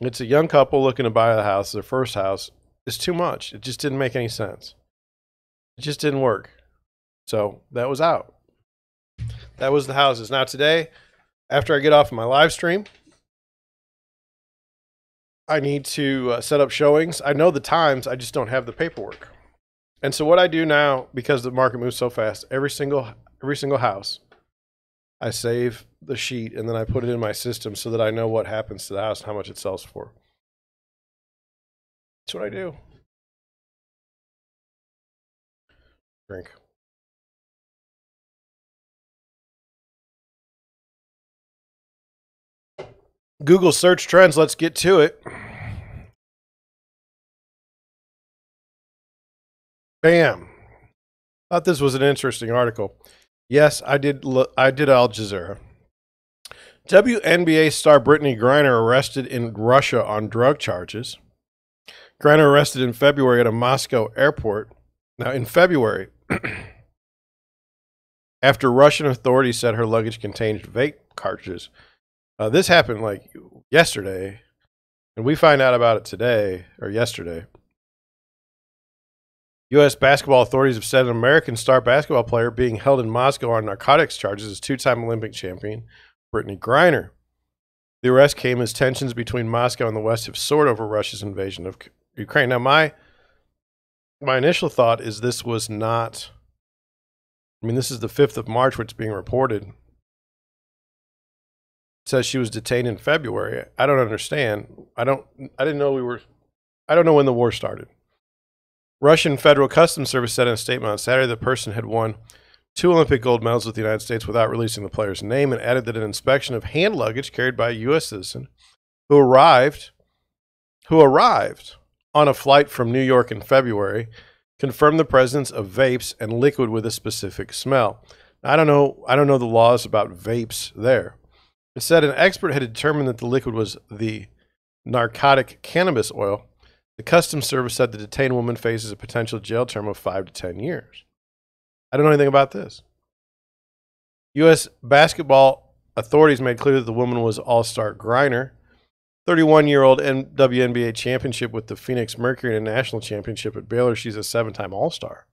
it's a young couple looking to buy the house, their first house. It's too much. It just didn't make any sense. It just didn't work. So that was out. That was the houses. Now today, after I get off of my live stream, I need to set up showings. I know the times, I just don't have the paperwork. And so what I do now, because the market moves so fast, every single house, I save the sheet and then I put it in my system so that I know what happens to the house and how much it sells for. That's what I do. Drink. Google search trends. Let's get to it. Bam. Thought this was an interesting article. Yes, I did Al Jazeera. WNBA star Brittney Griner arrested in Russia on drug charges. Griner arrested in February at a Moscow airport. Now, in February, after Russian authorities said her luggage contained vape cartridges. This happened like yesterday, and we find out about it today, or yesterday. U.S. basketball authorities have said an American star basketball player being held in Moscow on narcotics charges is two-time Olympic champion Brittney Griner. The arrest came as tensions between Moscow and the West have soared over Russia's invasion of Ukraine. Now, my initial thought is this was not, this is the 5th of March, which is being reported. It says she was detained in February. I don't understand. I don't know when the war started. Russian Federal Customs Service said in a statement on Saturday the person had won 2 Olympic gold medals with the United States without releasing the player's name, and added that an inspection of hand luggage carried by a U.S. citizen who arrived on a flight from New York in February confirmed the presence of vapes and liquid with a specific smell. Now, I don't know the laws about vapes there. It said an expert had determined that the liquid was the narcotic cannabis oil. The Customs Service said the detained woman faces a potential jail term of 5 to 10 years. I don't know anything about this. U.S. basketball authorities made clear that the woman was All-Star Griner, 31-year-old WNBA championship with the Phoenix Mercury and a national championship at Baylor. She's a 7-time All-Star.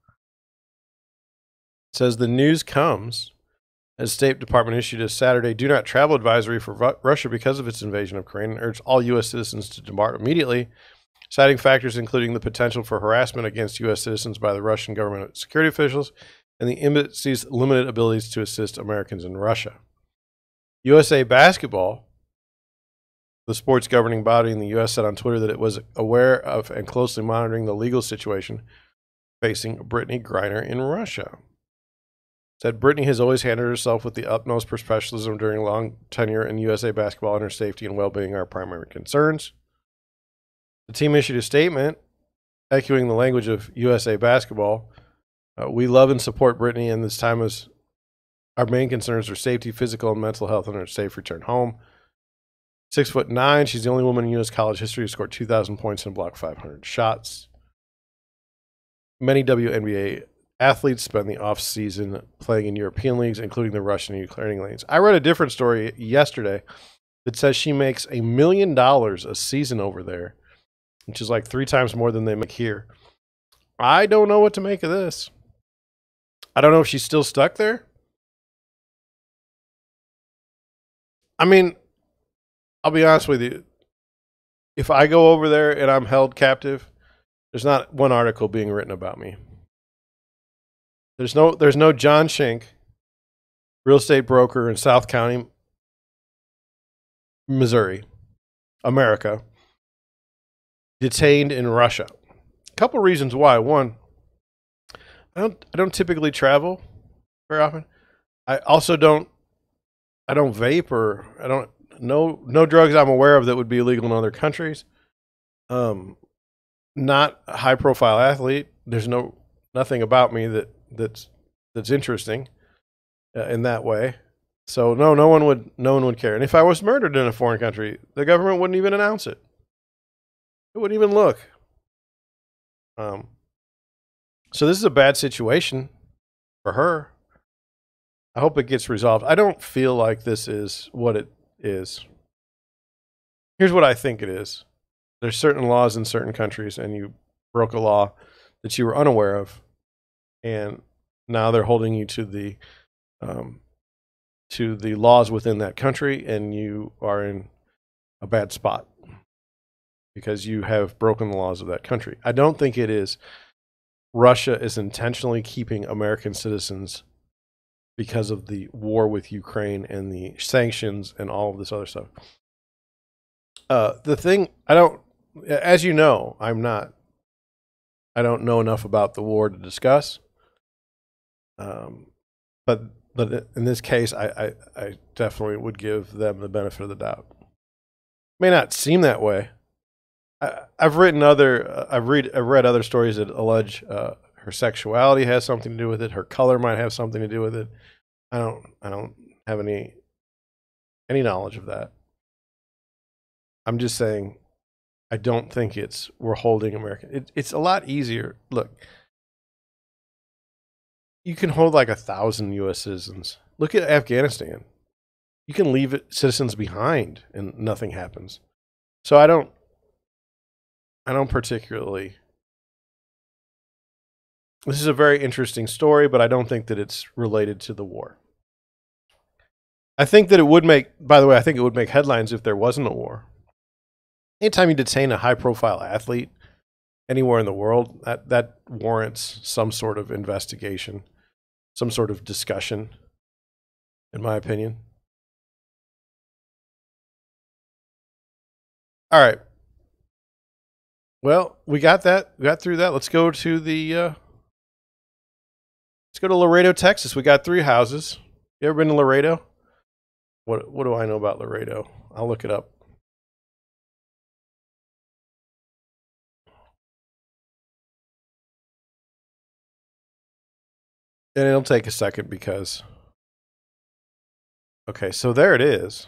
It says the news comes as State Department issued a Saturday do not travel advisory for Russia because of its invasion of Ukraine and urged all U.S. citizens to depart immediately, citing factors including the potential for harassment against U.S. citizens by the Russian government security officials and the embassy's limited abilities to assist Americans in Russia. USA Basketball, the sports governing body in the U.S., said on Twitter that it was aware of and closely monitoring the legal situation facing Brittney Griner in Russia. Said Brittney has always handled herself with the utmost professionalism during a long tenure in USA Basketball, and her safety and well-being are our primary concerns. The team issued a statement echoing the language of USA Basketball. We love and support Brittney, and this time as our main concerns are safety, physical, and mental health, and her safe return home. 6'9", she's the only woman in U.S. college history to score 2,000 points and block 500 shots. Many WNBA athletes spend the off-season playing in European leagues, including the Russian and Ukrainian leagues. I read a different story yesterday that says she makes $1 million a season over there, which is like 3 times more than they make here. I don't know what to make of this. I don't know if she's still stuck there. I mean, I'll be honest with you. If I go over there and I'm held captive, there's not one article being written about me. There's no John Schenck, real estate broker in South County, Missouri, America, detained in Russia. A couple reasons why. One, I don't typically travel very often. I also don't vape, or I don't no drugs I'm aware of that would be illegal in other countries. Not a high profile athlete. There's nothing about me that's interesting in that way. So no one would care. And if I was murdered in a foreign country, the government wouldn't even announce it. It wouldn't even look. So this is a bad situation for her. I hope it gets resolved. I don't feel like this is what it is. Here's what I think it is. There's certain laws in certain countries, and you broke a law that you were unaware of, and now they're holding you to the laws within that country, and you are in a bad spot because you have broken the laws of that country. I don't think it is Russia is intentionally keeping American citizens because of the war with Ukraine and the sanctions and all of this other stuff. The thing, as you know, I don't know enough about the war to discuss. But in this case, I definitely would give them the benefit of the doubt. May not seem that way. I've read other stories that allege her sexuality has something to do with it. Her color might have something to do with it. I don't have any knowledge of that. I'm just saying, I don't think we're holding American. It's a lot easier. Look, you can hold like 1,000 U.S. citizens. Look at Afghanistan. You can leave citizens behind and nothing happens. So I don't particularly. This is a very interesting story, but I don't think that it's related to the war. I think that it would make, by the way, I think it would make headlines if there wasn't a war. Anytime you detain a high-profile athlete anywhere in the world, that warrants some sort of investigation, some sort of discussion, in my opinion. All right. Well, we got that. We got through that. Let's go to Laredo, Texas. We got 3 houses. You ever been to Laredo? What do I know about Laredo? I'll look it up. And it'll take a second because, okay, so there it is.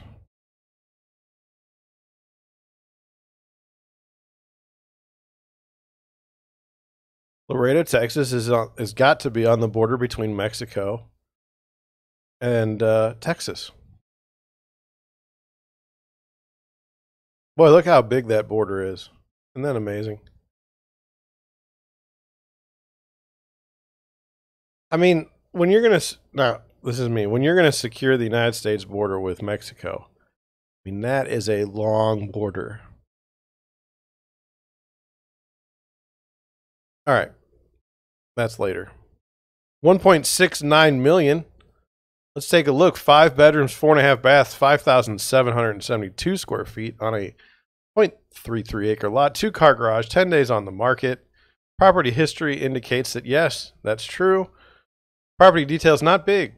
Laredo, Texas is got to be on the border between Mexico and Texas. Boy, look how big that border is. Isn't that amazing? I mean, when you're going to, now, this is me, when you're going to secure the United States border with Mexico, I mean, that is a long border. All right. That's later. 1.69 million. Let's take a look. 5 bedrooms, 4.5 baths, 5,772 square feet on a 0.33 acre lot, 2-car garage, 10 days on the market. Property history indicates that yes, that's true. Property details not big.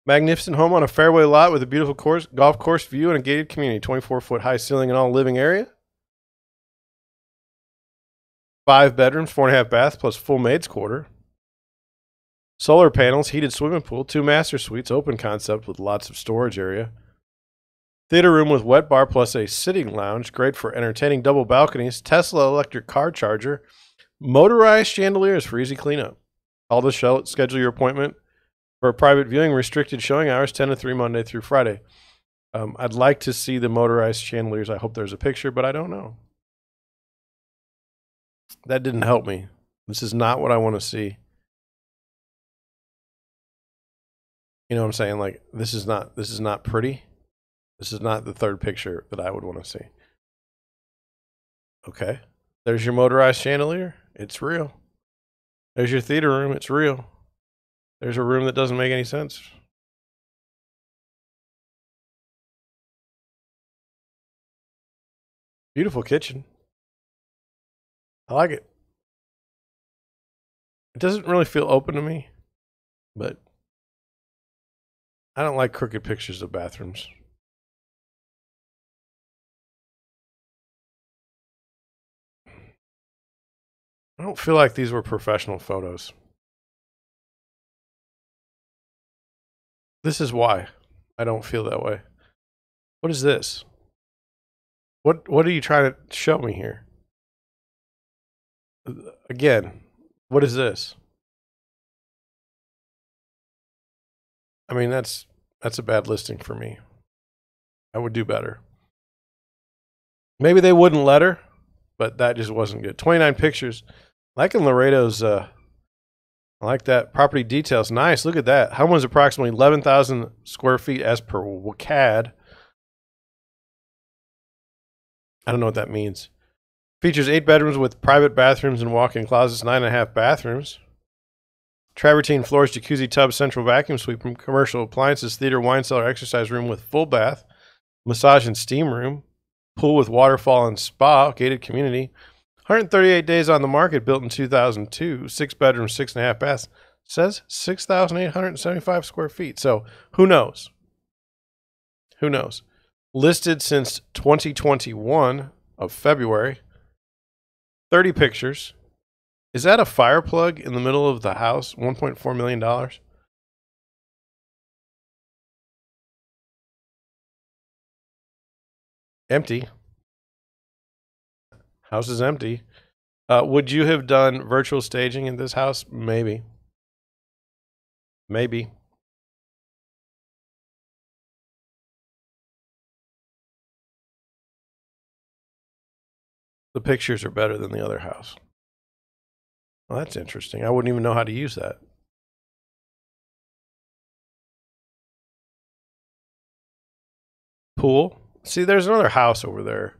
Magnificent home on a fairway lot with a beautiful golf course view and a gated community. 24-foot high ceiling and all living area. 5 bedrooms, 4.5 baths plus full maid's quarter. Solar panels, heated swimming pool, 2 master suites, open concept with lots of storage area. Theater room with wet bar plus a sitting lounge, great for entertaining, double balconies, Tesla electric car charger, motorized chandeliers for easy cleanup. Call the show, schedule your appointment for a private viewing, restricted showing hours, 10 to 3 Monday through Friday. I'd like to see the motorized chandeliers. I hope there's a picture, but I don't know. That didn't help me. This is not what I want to see. You know what I'm saying? Like, this is not pretty. This is not the third picture that I would want to see. Okay. There's your motorized chandelier. It's real. There's your theater room. It's real. There's a room that doesn't make any sense. Beautiful kitchen. I like it. It doesn't really feel open to me, but I don't like crooked pictures of bathrooms. I don't feel like these were professional photos. This is why I don't feel that way. What is this? What are you trying to show me here? Again, what is this? I mean, that's a bad listing for me. I would do better. Maybe they wouldn't let her, but that just wasn't good. 29 pictures. Liking Laredo's, I like that. Property details. Nice. Look at that. Home was approximately 11,000 square feet as per CAD. I don't know what that means. Features 8 bedrooms with private bathrooms and walk-in closets, 9.5 bathrooms. Travertine floors, jacuzzi tub, central vacuum sweep, commercial appliances, theater, wine cellar, exercise room with full bath, massage and steam room, pool with waterfall and spa, gated community. 138 days on the market, built in 2002, 6 bedrooms, 6.5 baths. Says 6,875 square feet. So who knows? Who knows? Listed since 2021 of February. 30 pictures. Is that a fire plug in the middle of the house? $1.4 million. Empty. House is empty. Would you have done virtual staging in this house? Maybe. Maybe. The pictures are better than the other house. Well, that's interesting. I wouldn't even know how to use that. Pool. See, there's another house over there.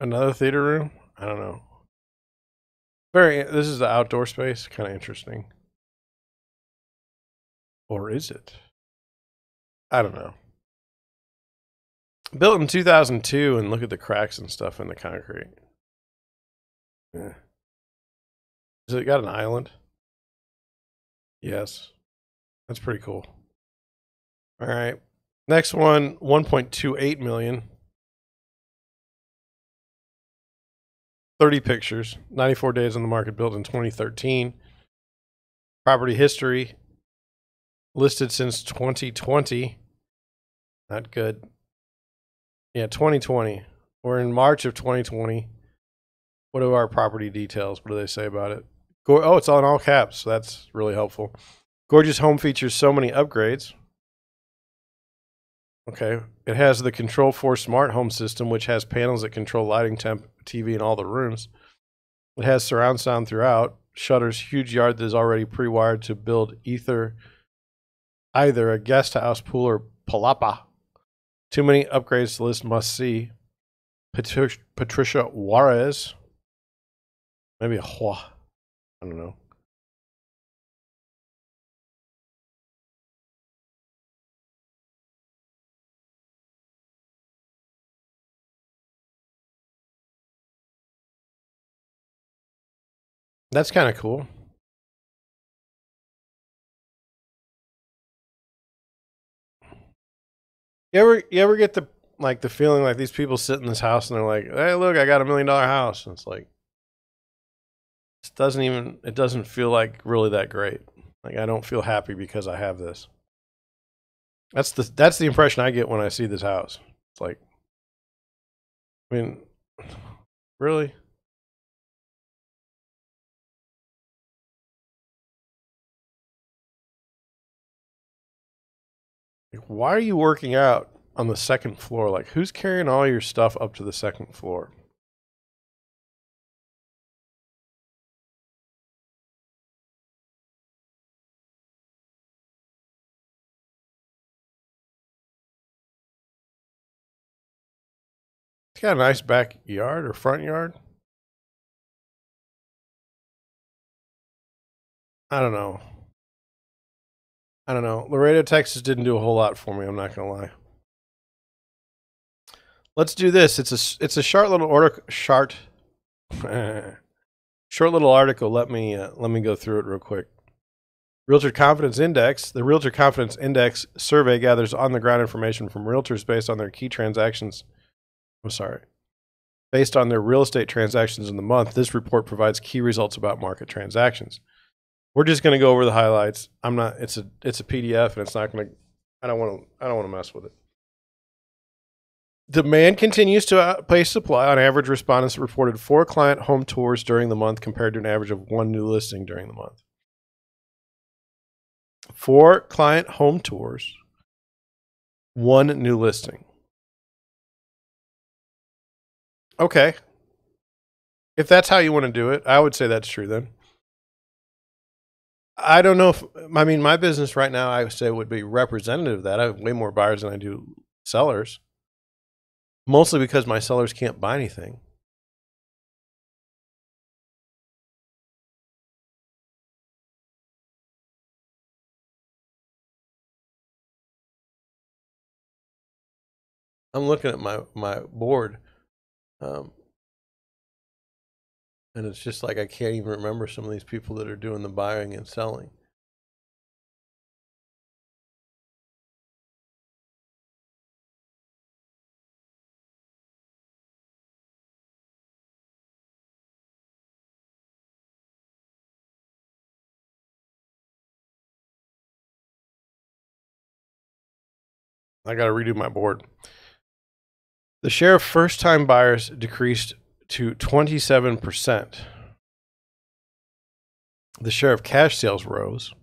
Another theater room? I don't know. This is the outdoor space. Kind of interesting. Or is it? I don't know. Built in 2002, and look at the cracks and stuff in the concrete. Yeah. Has it got an island? Yes. That's pretty cool. All right. Next one, 1.28 million. 30 pictures, 94 days on the market, built in 2013. Property history, listed since 2020. Not good. Yeah, 2020. We're in March of 2020. What are our property details? What do they say about it? Oh, it's all in all caps, so that's really helpful. Gorgeous home features so many upgrades. Okay. It has the Control4 smart home system, which has panels that control lighting, temp, TV in all the rooms. It has surround sound throughout. Shutters, huge yard that is already pre-wired to build either a guest house, pool, or palapa. Too many upgrades to list, must see. Patricia Juarez. Maybe a Hua. I don't know. That's kind of cool. You ever get the feeling like these people sit in this house and they're like, hey, look, I got $1 million house. And it's like, it doesn't feel like really that great. Like, I don't feel happy because I have this. That's the impression I get when I see this house. It's like, I mean, really? Like, why are you working out on the second floor? Like, who's carrying all your stuff up to the second floor? It's got a nice backyard or front yard. I don't know. Laredo, Texas didn't do a whole lot for me. I'm not gonna lie. Let's do this. It's a short little short little article. Let me go through it real quick. Realtor Confidence Index. The Realtor Confidence Index survey gathers on-the-ground information from realtors based on their key transactions. Based on their real estate transactions in the month. This report provides key results about market transactions. We're just going to go over the highlights. It's a PDF, and it's not going to. I don't want to mess with it. Demand continues to outpace supply. On average, respondents reported 4 client home tours during the month compared to an average of 1 new listing during the month. 4 client home tours, 1 new listing. Okay. If that's how you want to do it, I would say that's true then. I don't know my business right now, I would say, would be representative of that. I have way more buyers than I do sellers. Mostly because my sellers can't buy anything. I'm looking at my board, and it's just like I can't even remember some of these people that are doing the buying and selling. I got to redo my board. The share of first-time buyers decreased to 27%. The share of cash sales rose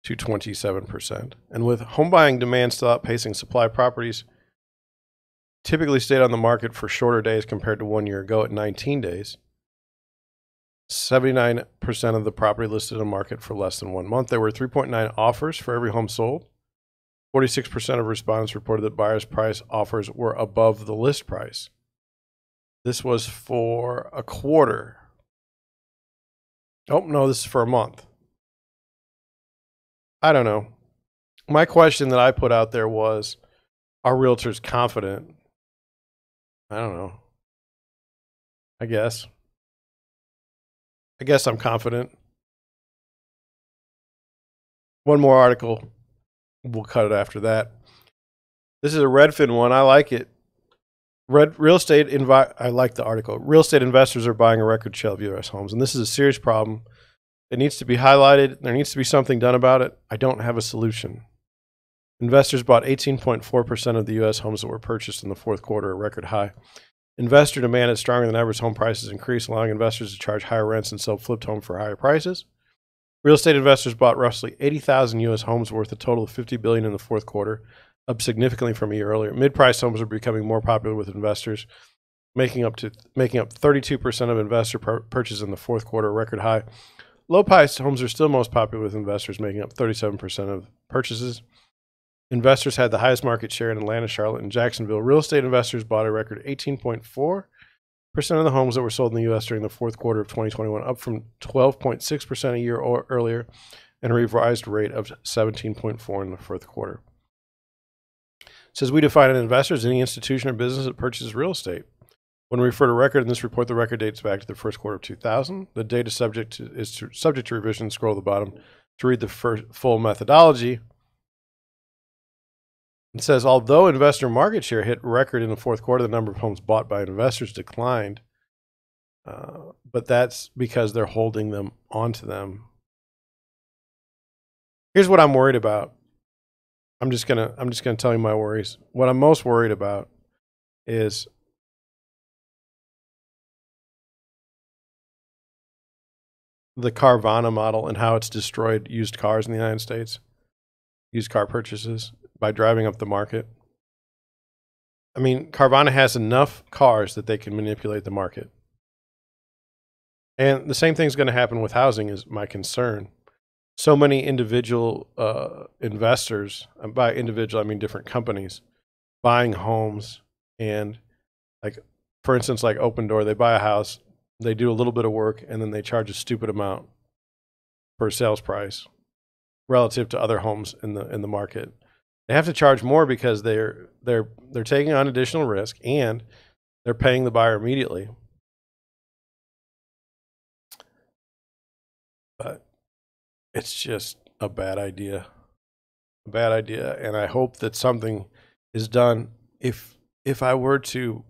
to 27%. And with home buying demand still outpacing supply, properties typically stayed on the market for shorter days compared to 1 year ago at 19 days. 79% of the property listed on the market for less than 1 month. There were 3.9 offers for every home sold. 46% of respondents reported that buyers' price offers were above the list price. This was for a quarter. Oh, no, this is for a month. I don't know. My question that I put out there was, are realtors confident? I don't know. I guess I'm confident. One more article. We'll cut it after that. This is a Redfin one. I like it. real estate I like the article. Real estate investors are buying a record share of U.S. homes, and this is a serious problem. It needs to be highlighted. There needs to be something done about it. I don't have a solution. Investors bought 18.4% of the U.S. homes that were purchased in the fourth quarter, a record high. Investor demand is stronger than ever as home prices increase, allowing investors to charge higher rents and sell flipped homes for higher prices. Real estate investors bought roughly 80,000 U.S. homes worth a total of $50 billion in the fourth quarter, up significantly from a year earlier. Mid-priced homes are becoming more popular with investors, making up 32% of investor purchases in the fourth quarter, a record high. Low-priced homes are still most popular with investors, making up 37% of purchases. Investors had the highest market share in Atlanta, Charlotte, and Jacksonville. Real estate investors bought a record 18.4% of the homes that were sold in the U.S. during the fourth quarter of 2021, up from 12.6% a year earlier, and a revised rate of 17.4% in the fourth quarter. It says we define an investor as any institution or business that purchases real estate. When we refer to record in this report, the record dates back to the first quarter of 2000. The data is subject to revision. Scroll to the bottom to read the full methodology. It says, although investor market share hit record in the fourth quarter, the number of homes bought by investors declined. But that's because they're holding them onto them. Here's what I'm worried about. I'm just gonna tell you my worries. What I'm most worried about is the Carvana model and how it's destroyed used cars in the United States, used car purchases, by driving up the market. I mean, Carvana has enough cars that they can manipulate the market. And the same thing's going to happen with housing is my concern. So many individual investors, and by individual I mean different companies, buying homes, and like, for instance, like Open Door, they buy a house, they do a little bit of work, and then they charge a stupid amount per sales price relative to other homes in the market. They have to charge more because they're taking on additional risk and they're paying the buyer immediately. But it's just a bad idea. A bad idea. And I hope that something is done. If I were to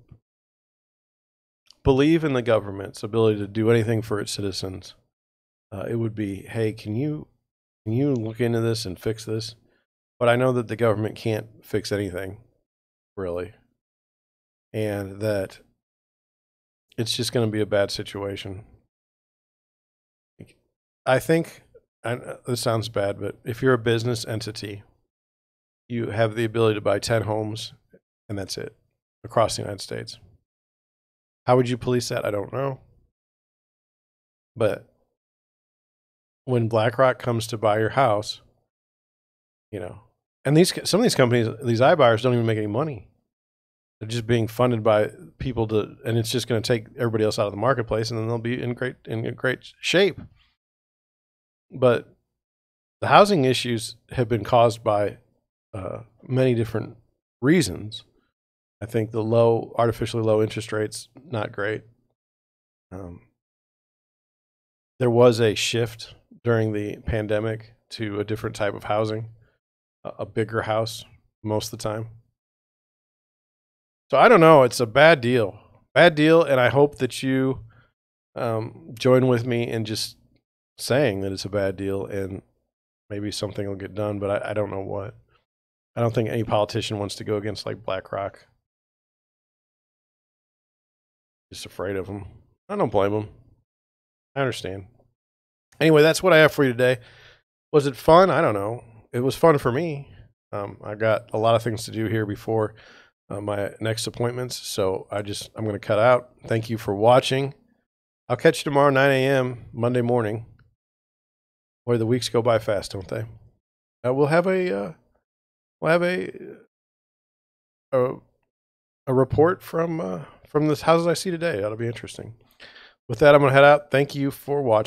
believe in the government's ability to do anything for its citizens, it would be, hey, can you look into this and fix this? But I know that the government can't fix anything, really, and that it's just going to be a bad situation. I think, this sounds bad, but if you're a business entity, you have the ability to buy 10 homes, and that's it, across the United States. How would you police that? I don't know. But when BlackRock comes to buy your house, you know, and some of these companies, these iBuyers don't even make any money. They're just being funded by people and it's just going to take everybody else out of the marketplace, and then they'll be in great shape. But the housing issues have been caused by many different reasons. I think the artificially low interest rates, not great. There was a shift during the pandemic to a different type of housing. A bigger house most of the time. So I don't know. It's a bad deal. Bad deal. And I hope that you join with me in just saying that it's a bad deal, and maybe something will get done, but I don't know what. I don't think any politician wants to go against like BlackRock. Just afraid of them. I don't blame them. I understand. Anyway, that's what I have for you today. Was it fun? I don't know. It was fun for me. I got a lot of things to do here before my next appointments, so I'm going to cut out. Thank you for watching. I'll catch you tomorrow, 9 a.m. Monday morning. Boy, the weeks go by fast, don't they? We'll have a report from the houses I see today. That'll be interesting. With that, I'm going to head out. Thank you for watching.